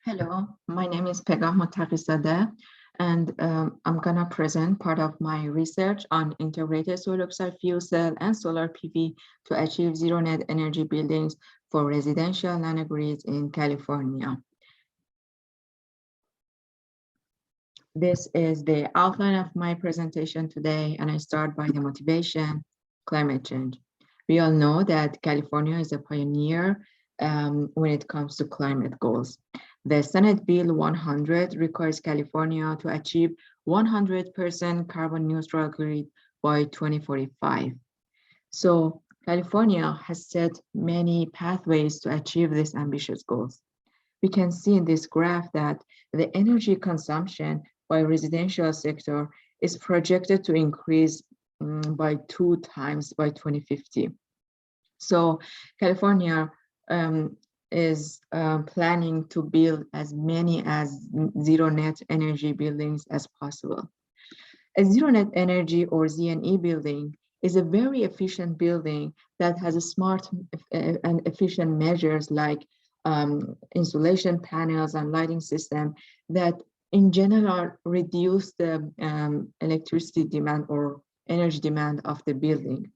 Hello, my name is Pegah Mottaqizadeh, and I'm going to present part of my research on integrated soil oxide fuel cell and solar PV to achieve zero net energy buildings for residential nanogrids in California. This is the outline of my presentation today, and I start by the motivation, climate change. We all know that California is a pioneer when it comes to climate goals. The Senate Bill 100 requires California to achieve 100% carbon neutral grid by 2045. So California has set many pathways to achieve these ambitious goals. We can see in this graph that the energy consumption by residential sector is projected to increase by 2 times by 2050. So California is planning to build as many as zero net energy buildings as possible. A zero net energy or ZNE building is a very efficient building that has a smart and efficient measures like insulation panels and lighting system that in general reduce the electricity demand or energy demand of the building.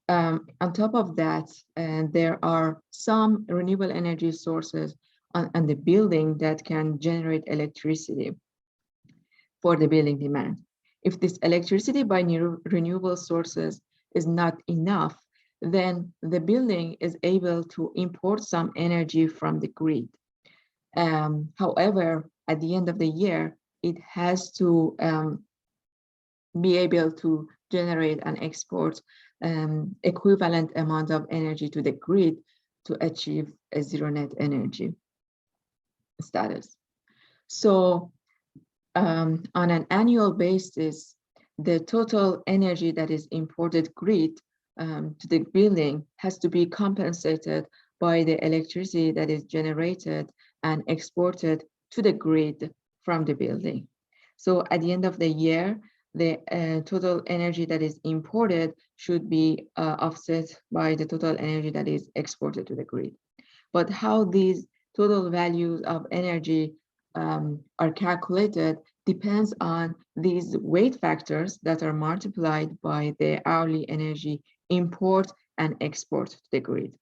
On top of that, there are some renewable energy sources on the building that can generate electricity for the building demand. If this electricity by renewable sources is not enough, then the building is able to import some energy from the grid. However, at the end of the year, it has to be able to generate and export equivalent amount of energy to the grid to achieve a zero net energy status. So on an annual basis, the total energy that is imported grid to the building has to be compensated by the electricity that is generated and exported to the grid from the building. So at the end of the year, the total energy that is imported should be offset by the total energy that is exported to the grid. But how these total values of energy are calculated depends on these weight factors that are multiplied by the hourly energy import and export to the grid.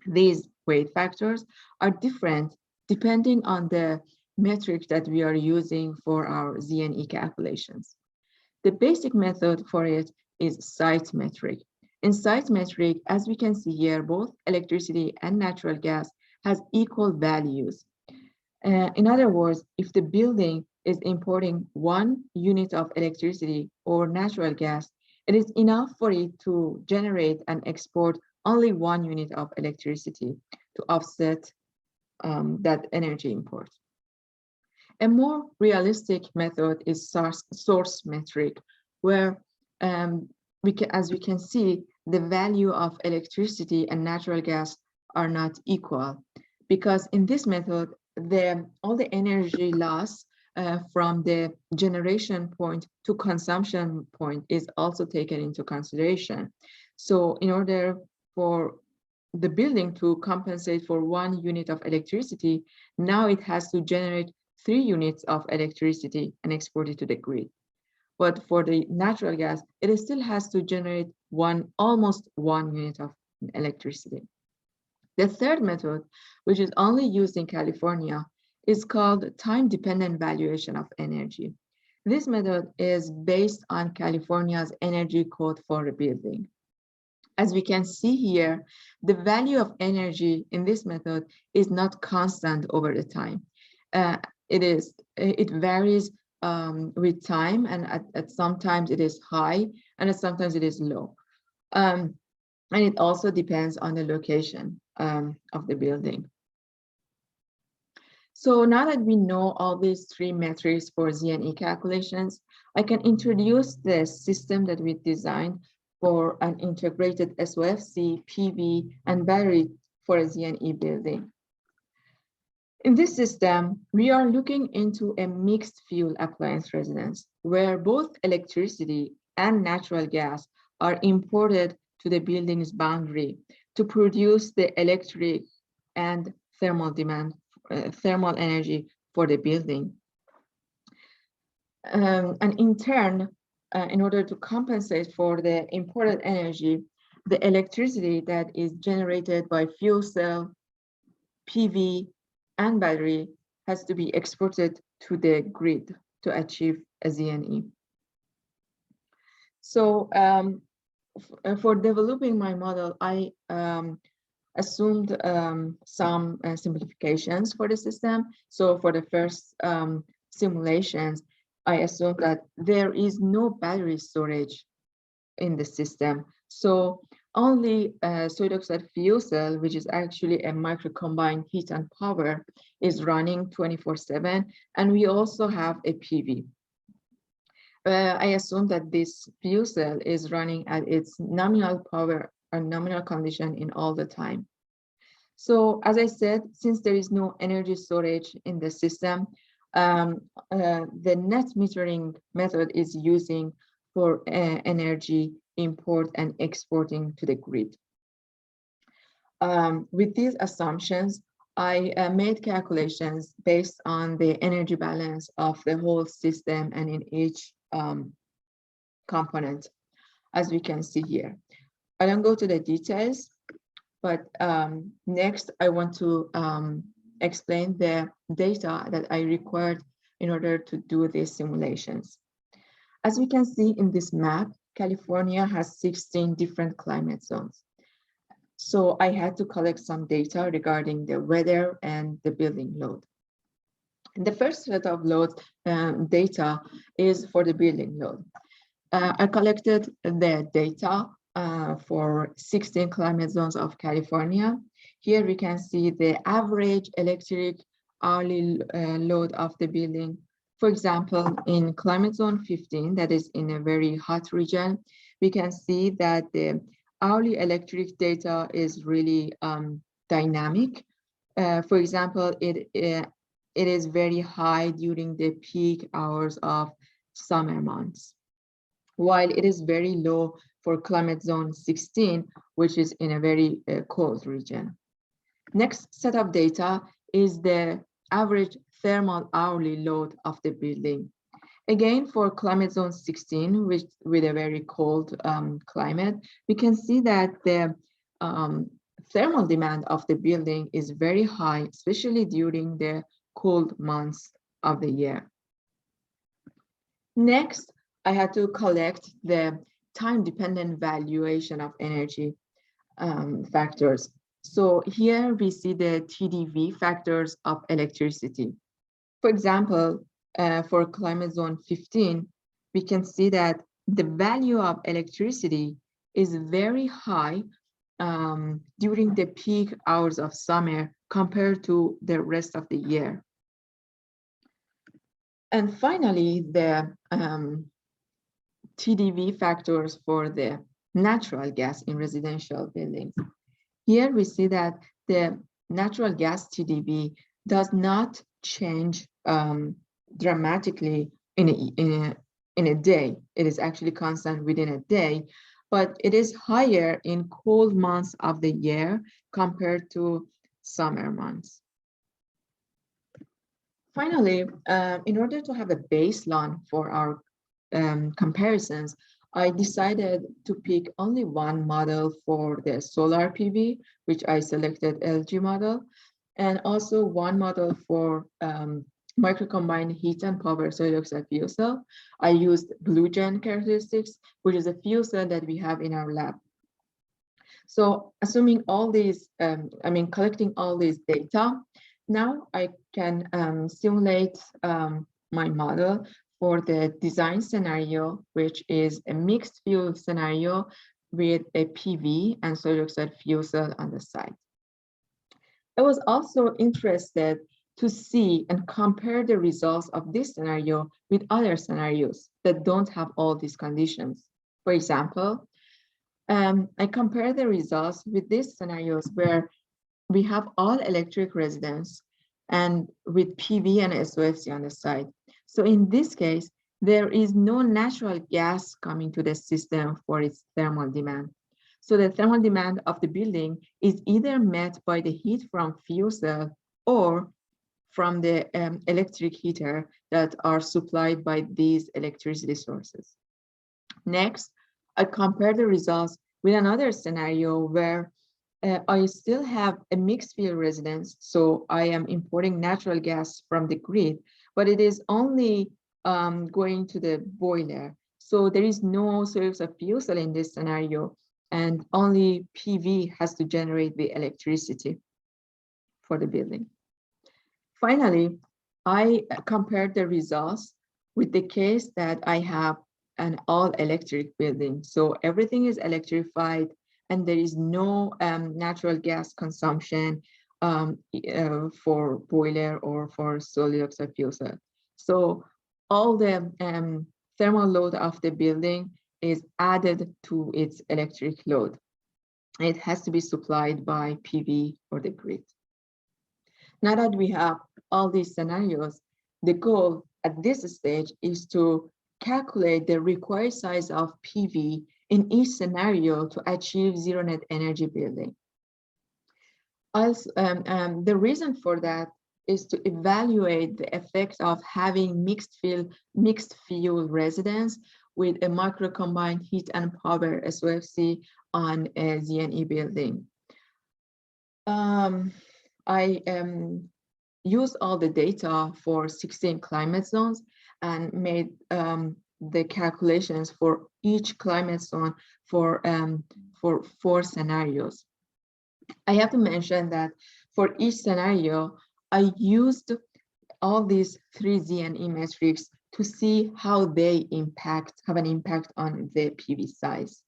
These weight factors are different depending on the metric that we are using for our ZNE calculations. The basic method for it is site metric. In site metric, as we can see here, both electricity and natural gas has equal values. In other words, if the building is importing 1 unit of electricity or natural gas, it is enough for it to generate and export only 1 unit of electricity to offset that energy import. A more realistic method is source metric, where as we can see, the value of electricity and natural gas are not equal, because in this method, all the energy loss from the generation point to consumption point is also taken into consideration. So in order for the building to compensate for 1 unit of electricity, now it has to generate 3 units of electricity and export it to the grid. But for the natural gas, it still has to generate almost 1 unit of electricity. The third method, which is only used in California, is called time-dependent valuation of energy. This method is based on California's energy code for a building. As we can see here, the value of energy in this method is not constant over the time. It varies with time, and at sometimes it is high and sometimes it is low. And it also depends on the location of the building. So now that we know all these 3 metrics for ZNE calculations, I can introduce the system that we designed for an integrated SOFC, PV, and battery for a ZNE building. In this system, we are looking into a mixed fuel appliance residence where both electricity and natural gas are imported to the building's boundary to produce the electric and thermal demand thermal energy for the building. And in turn, in order to compensate for the imported energy, the electricity that is generated by fuel cell, PV, and battery has to be exported to the grid to achieve a ZNE. So for developing my model, I assumed some simplifications for the system. So for the first simulations, I assumed that there is no battery storage in the system. So only solid oxide fuel cell, which is actually a micro-combined heat and power, is running 24/7. And we also have a PV. I assume that this fuel cell is running at its nominal power or nominal condition in all the time. So as I said, since there is no energy storage in the system, the net metering method is using for energy import and exporting to the grid. With these assumptions, I made calculations based on the energy balance of the whole system and in each component, as we can see here. I don't go to the details, but next I want to explain the data that I required in order to do these simulations. As we can see in this map, California has 16 different climate zones. So I had to collect some data regarding the weather and the building load. And the first set of load data is for the building load. I collected the data for 16 climate zones of California. Here we can see the average electric hourly load of the building. For example, in climate zone 15, that is in a very hot region, we can see that the hourly electric data is really dynamic. For example, it is very high during the peak hours of summer months, while it is very low for climate zone 16, which is in a very cold region. Next set of data is the average thermal hourly load of the building. Again, for climate zone 16, with a very cold climate, we can see that the thermal demand of the building is very high, especially during the cold months of the year. Next, I had to collect the time-dependent valuation of energy factors. So here we see the TDV factors of electricity. For example, for climate zone 15, we can see that the value of electricity is very high during the peak hours of summer compared to the rest of the year. And finally, the TDV factors for the natural gas in residential buildings. Here we see that the natural gas TDV does not change dramatically in a day. It is actually constant within a day, but it is higher in cold months of the year compared to summer months. Finally, in order to have a baseline for our comparisons, I decided to pick only one model for the solar PV, which I selected LG model, and also one model for micro-combined heat and power solid oxide fuel cell. I used BlueGen characteristics, which is a fuel cell that we have in our lab. So assuming all these, collecting all these data, now I can simulate my model for the design scenario, which is a mixed fuel scenario with a PV and solid oxide fuel cell on the side. I was also interested to see and compare the results of this scenario with other scenarios that don't have all these conditions. For example, I compare the results with these scenarios where we have all electric residents and with PV and SOFC on the side. So in this case, there is no natural gas coming to the system for its thermal demand. So the thermal demand of the building is either met by the heat from fuel cell or from the electric heater that are supplied by these electricity sources. Next, I compare the results with another scenario where I still have a mixed field residence, so I am importing natural gas from the grid, but it is only going to the boiler. So there is no source of fuel cell in this scenario, and only PV has to generate the electricity for the building. Finally, I compared the results with the case that I have an all-electric building. So everything is electrified, and there is no natural gas consumption for boiler or for solid oxide fuel cell. So all the thermal load of the building is added to its electric load. It has to be supplied by PV or the grid. Now that we have all these scenarios, the goal at this stage is to calculate the required size of PV in each scenario to achieve zero net energy building. Also, the reason for that is to evaluate the effect of having mixed fuel residence with a micro combined heat and power SOFC on a ZNE building. I used all the data for 16 climate zones and made the calculations for each climate zone for 4 scenarios. I have to mention that for each scenario, I used all these 3 ZNE metrics to see how they have an impact on the PV size.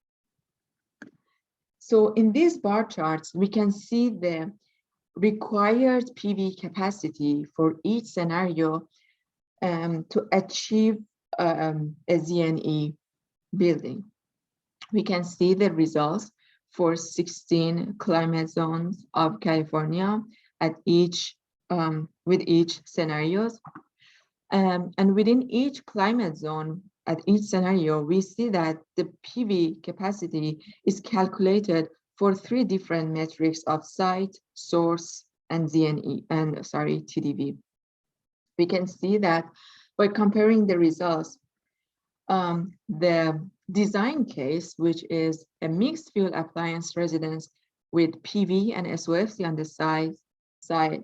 So in these bar charts, we can see the required PV capacity for each scenario to achieve a ZNE building. We can see the results for 16 climate zones of California at each with each scenarios. And within each climate zone, at each scenario, we see that the PV capacity is calculated for 3 different metrics of site, source, and TDV. We can see that by comparing the results, the design case, which is a mixed fuel appliance residence with PV and SOFC on the site,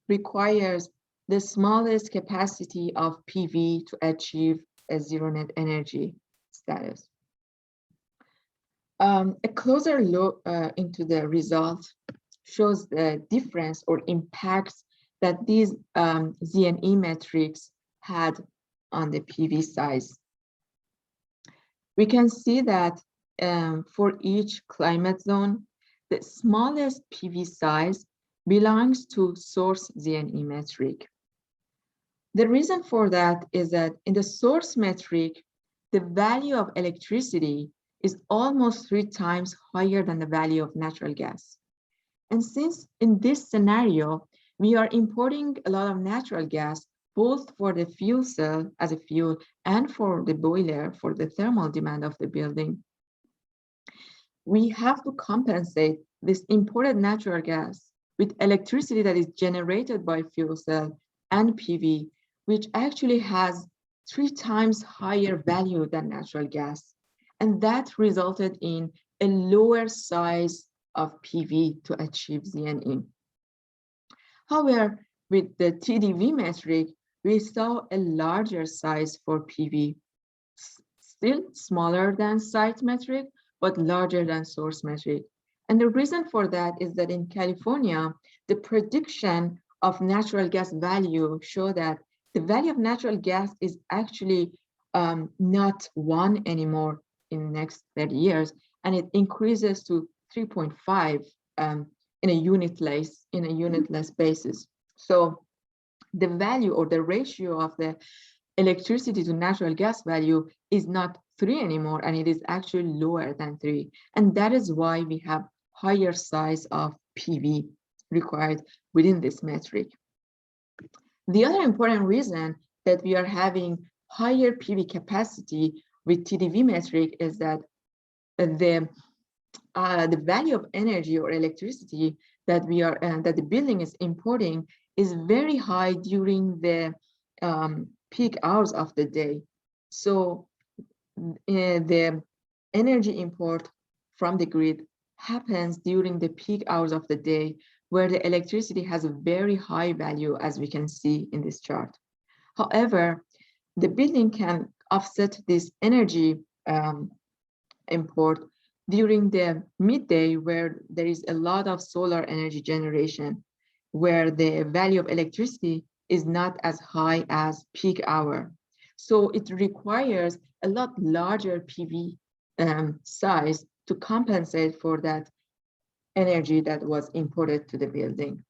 requires the smallest capacity of PV to achieve a zero net energy status. A closer look into the result shows the difference or impacts that these ZNE metrics had on the PV size. We can see that for each climate zone, the smallest PV size belongs to source ZNE metric. The reason for that is that in the source metric, the value of electricity is almost 3 times higher than the value of natural gas. And since in this scenario, we are importing a lot of natural gas, both for the fuel cell as a fuel and for the boiler for the thermal demand of the building, we have to compensate this imported natural gas with electricity that is generated by fuel cell and PV, which actually has 3 times higher value than natural gas. And that resulted in a lower size of PV to achieve ZNE. However, with the TDV metric, we saw a larger size for PV, still smaller than site metric, but larger than source metric. And the reason for that is that in California, the prediction of natural gas value show that the value of natural gas is actually not 1 anymore in the next 30 years, and it increases to 3.5 in a unitless basis. So the value or the ratio of the electricity to natural gas value is not 3 anymore, and it is actually lower than 3. And that is why we have higher size of PV required within this metric. The other important reason that we are having higher PV capacity with TDV metric is that the value of energy or electricity that the building is importing is very high during the peak hours of the day. So the energy import from the grid happens during the peak hours of the day, where the electricity has a very high value, as we can see in this chart. However, the building can offset this energy import during the midday, where there is a lot of solar energy generation, where the value of electricity is not as high as peak hour. So it requires a lot larger PV size to compensate for that energy that was imported to the building.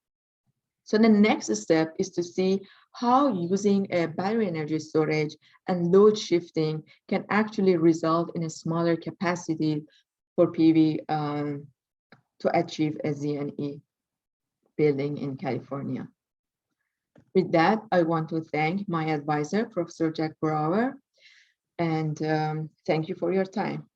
So the next step is to see how using a battery energy storage and load shifting can actually result in a smaller capacity for PV to achieve a ZNE building in California. With that, I want to thank my advisor, Professor Jack Brower, and thank you for your time.